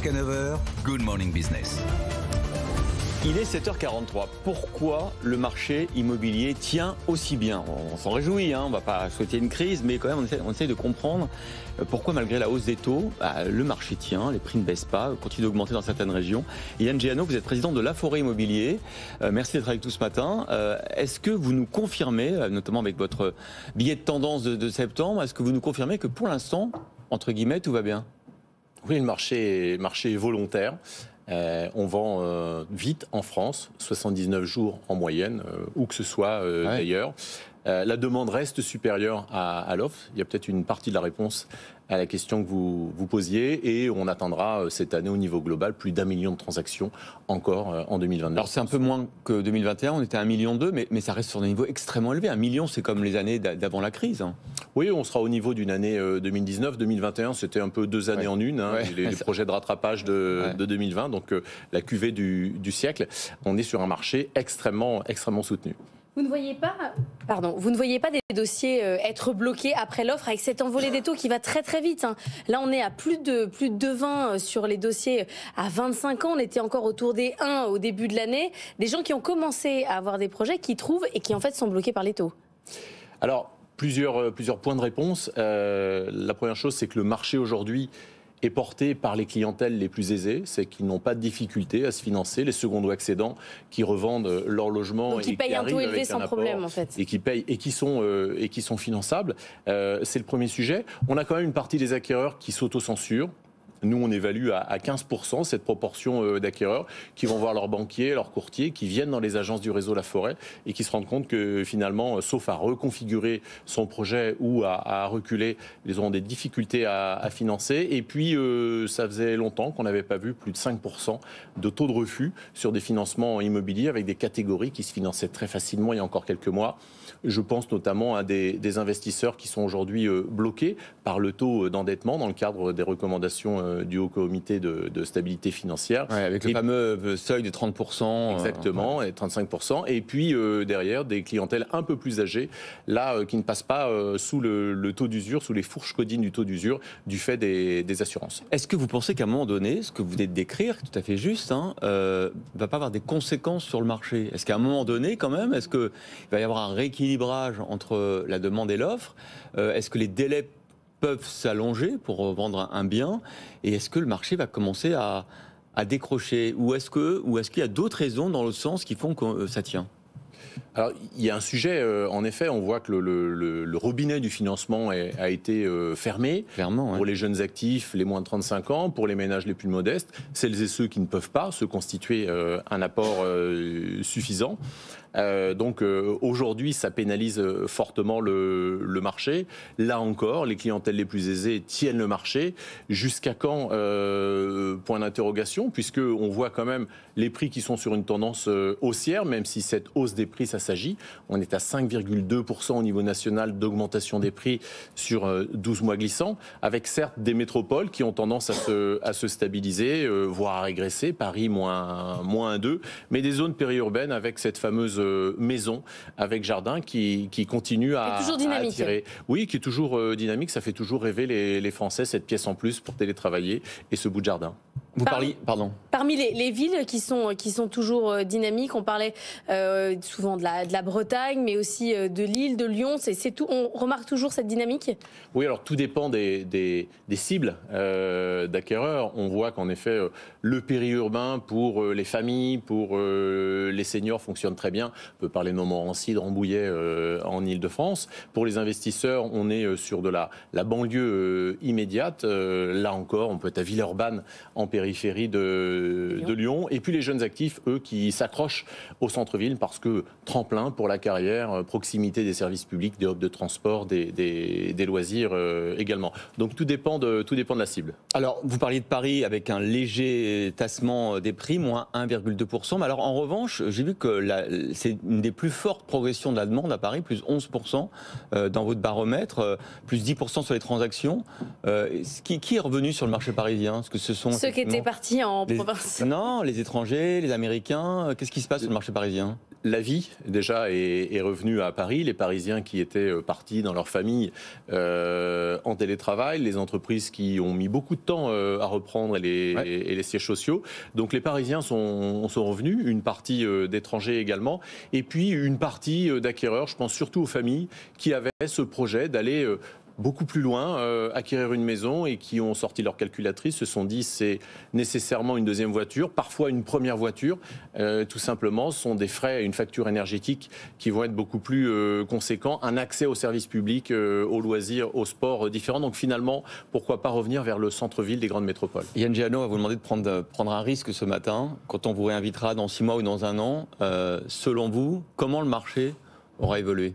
Jusqu'à 9h, Good Morning Business. Il est 7h43. Pourquoi le marché immobilier tient aussi bien? On s'en réjouit, on ne va pas souhaiter une crise, mais quand même on essaie de comprendre pourquoi malgré la hausse des taux, le marché tient, les prix ne baissent pas, continuent d'augmenter dans certaines régions. Yann Géano, vous êtes président de Laforêt Immobilier. Merci d'être avec nous ce matin. Est-ce que vous nous confirmez, notamment avec votre billet de tendance de septembre, est-ce que vous nous confirmez que pour l'instant, entre guillemets, tout va bien? Oui, le marché est volontaire. On vend vite en France, 79 jours en moyenne, où que ce soit d'ailleurs. La demande reste supérieure à l'offre. Il y a peut-être une partie de la réponse à la question que vous posiez. Et on attendra cette année au niveau global plus d'1 million de transactions encore en 2022. Alors c'est un peu moins que 2021, on était à 1,2 million, mais ça reste sur des niveaux extrêmement élevés. 1 million, c'est comme les années d'avant la crise. Oui, on sera au niveau d'une année 2019. 2021, c'était un peu 2 années en une. Les projets de rattrapage de 2020, donc la cuvée du siècle. On est sur un marché extrêmement soutenu. Vous ne voyez pas des dossiers être bloqués après l'offre avec cette envolée des taux qui va très très vite. Là, on est à plus de 20 sur les dossiers à 25 ans. On était encore autour des 1 au début de l'année. Des gens qui ont commencé à avoir des projets qui trouvent et qui en fait sont bloqués par les taux. Alors, plusieurs points de réponse. La première chose, c'est que le marché aujourd'hui est porté par les clientèles les plus aisées, c'est qu'ils n'ont pas de difficulté à se financer, les secondo-accédants qui revendent leur logement. Donc, qui payent un taux élevé sans problème en fait. Et qui payent et qui sont finançables. C'est le premier sujet. On a quand même une partie des acquéreurs qui s'autocensurent. Nous, on évalue à 15% cette proportion d'acquéreurs qui vont voir leur banquier, leur courtier, qui viennent dans les agences du réseau Laforêt et qui se rendent compte que finalement, sauf à reconfigurer son projet ou à reculer, ils auront des difficultés à financer. Et puis, ça faisait longtemps qu'on n'avait pas vu plus de 5% de taux de refus sur des financements immobiliers avec des catégories qui se finançaient très facilement il y a encore quelques mois. Je pense notamment à des investisseurs qui sont aujourd'hui bloqués par le taux d'endettement dans le cadre des recommandations du Haut Comité de stabilité financière. Avec le fameux seuil de 30%. Exactement, et 35%. Et puis derrière, des clientèles un peu plus âgées, là, qui ne passent pas sous le taux d'usure, sous les fourches codines du taux d'usure, du fait des assurances. Est-ce que vous pensez qu'à un moment donné, ce que vous venez de décrire, tout à fait juste, va pas avoir des conséquences sur le marché? Est-ce qu'à un moment donné, quand même, est-ce qu'il va y avoir un rééquilibrage entre la demande et l'offre? Est-ce que les délais peuvent s'allonger pour vendre un bien? Et est-ce que le marché va commencer à décrocher? Ou est-ce qu'il y a d'autres raisons dans l'autre sens qui font que ça tient? Alors, il y a un sujet, en effet, on voit que le robinet du financement a été fermé. Clairement, pour les jeunes actifs, les moins de 35 ans, pour les ménages les plus modestes, celles et ceux qui ne peuvent pas se constituer un apport suffisant. Donc aujourd'hui, ça pénalise fortement le marché. Là encore, les clientèles les plus aisées tiennent le marché. Jusqu'à quand? Point d'interrogation, puisque on voit quand même les prix qui sont sur une tendance haussière, même si cette hausse des prix, ça s'agit. On est à 5,2% au niveau national d'augmentation des prix sur 12 mois glissants, avec certes des métropoles qui ont tendance à se stabiliser, voire à régresser. Paris, moins 2, mais des zones périurbaines avec cette fameuse maison avec jardin qui continue à attirer. Oui, qui est toujours dynamique. Ça fait toujours rêver les Français, cette pièce en plus pour télétravailler et ce bout de jardin. Parmi les villes qui sont toujours dynamiques, on parlait souvent de la Bretagne, mais aussi de Lille, de Lyon. C'est tout. On remarque toujours cette dynamique. Oui, alors tout dépend des cibles d'acquéreurs. On voit qu'en effet, le périurbain pour les familles, pour les seniors fonctionne très bien. On peut parler de Montmorency, de Rambouillet en Île-de-France. Pour les investisseurs, on est sur de la banlieue immédiate. Là encore, on peut être à Villeurbanne en périphérie de Lyon. Et puis les jeunes actifs, eux, qui s'accrochent au centre-ville parce que tremplin pour la carrière, proximité des services publics, des hubs de transport, des loisirs également. Donc tout dépend de la cible. Alors, vous parliez de Paris avec un léger tassement des prix, moins 1,2%. Mais alors, en revanche, j'ai vu que c'est une des plus fortes progressions de la demande à Paris, plus 11% dans votre baromètre, plus 10% sur les transactions. Qui est revenu sur le marché parisien? Est-ce que ce sont ceux qui étaient partis en province? Non, les étrangers, les Américains. Qu'est-ce qui se passe sur le marché parisien? La vie, déjà, est revenue à Paris. Les Parisiens qui étaient partis dans leur famille en télétravail, les entreprises qui ont mis beaucoup de temps à reprendre et les sièges sociaux. Donc les Parisiens sont revenus, une partie d'étrangers également, et puis une partie d'acquéreurs, je pense surtout aux familles, qui avaient ce projet d'aller beaucoup plus loin, acquérir une maison et qui ont sorti leur calculatrice, se sont dit c'est nécessairement une deuxième voiture, parfois une première voiture, tout simplement, ce sont des frais, une facture énergétique qui vont être beaucoup plus conséquents, un accès aux services publics, aux loisirs, aux sports différents. Donc finalement, pourquoi pas revenir vers le centre-ville des grandes métropoles. Yann Géano va vous demander de prendre un risque ce matin, quand on vous réinvitera dans 6 mois ou dans 1 an. Selon vous, comment le marché aura évolué ?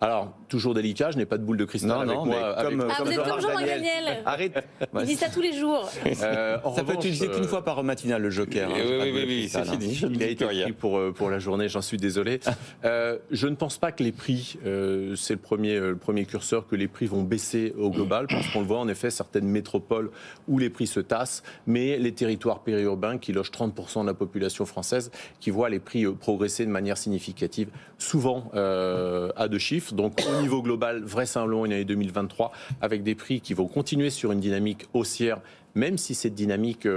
Alors, toujours délicat, je n'ai pas de boule de cristal avec moi. Vous êtes comme Jean-Marc Daniel. Arrête. Il dit ça tous les jours. Ça peut être utilisé qu'une fois par matinale, le Joker. Oui, c'est fini. Il a été pris pour la journée, j'en suis désolé. Je ne pense pas que les prix, c'est le premier curseur, que les prix vont baisser au global, parce qu'on le voit en effet, certaines métropoles où les prix se tassent, mais les territoires périurbains qui logent 30% de la population française, qui voient les prix progresser de manière significative, souvent à 2 chiffres. Donc au niveau global, vraisemblablement une année 2023 avec des prix qui vont continuer sur une dynamique haussière, même si cette dynamique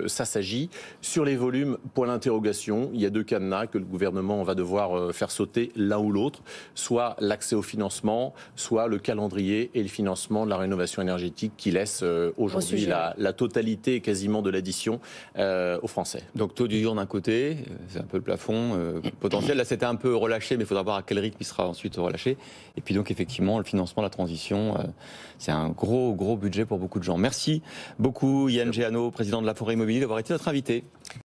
s'assagit. Sur les volumes, point d'interrogation, il y a 2 cadenas que le gouvernement va devoir faire sauter l'un ou l'autre, soit l'accès au financement, soit le calendrier et le financement de la rénovation énergétique qui laisse aujourd'hui la totalité quasiment de l'addition aux Français. Donc taux d'usure d'un côté, c'est un peu le plafond potentiel. Là c'était un peu relâché, mais il faudra voir à quel rythme il sera ensuite relâché. Et puis donc effectivement, le financement de la transition, c'est un gros budget pour beaucoup de gens. Merci beaucoup Yann Géano, président de La Forêt Immobilier, d'avoir été notre invité.